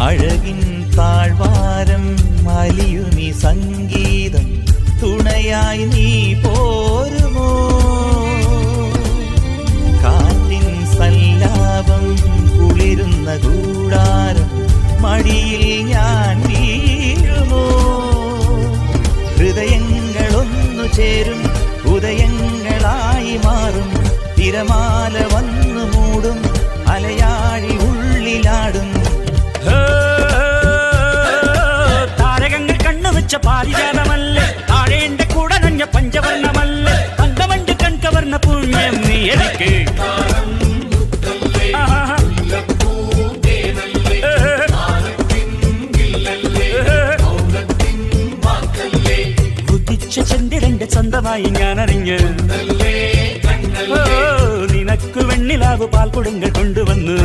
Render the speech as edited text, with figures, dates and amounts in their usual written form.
അഴകിൻ താഴ്വാരം അലിയുമി സംഗീതം തുണയായി നീ പോരുമോ? കാറ്റിൻ സല്ലാപം കുളിരുന്ന കൂടാരം മടിയിൽ ഞാൻ വീഴുമോ? ഹൃദയങ്ങളൊന്നു ചേരും ഉദയങ്ങളായി മാറും തിരമാല വന്നു മൂടും അലയാഴി ഉള്ളിലാടും. താരകങ്ങൾ കണ്ണുവെച്ച പാരിജാതമല്ലേ, താഴേണ്ട കൂടെ നഞ്ഞ പഞ്ചവർണ്ണമല്ലേ, തങ്കമണ്ട് കൺകവർണ്ണ പുണ്യം നീ എനിക്ക്. ഉദിച്ച ചന്ദ്രന്റെ സ്വന്തമായി ഞാൻ അറിഞ്ഞ്, നിനക്ക് വെണ്ണിലാവ് പാൽക്കുടങ്ങൾ കൊണ്ടുവന്നു.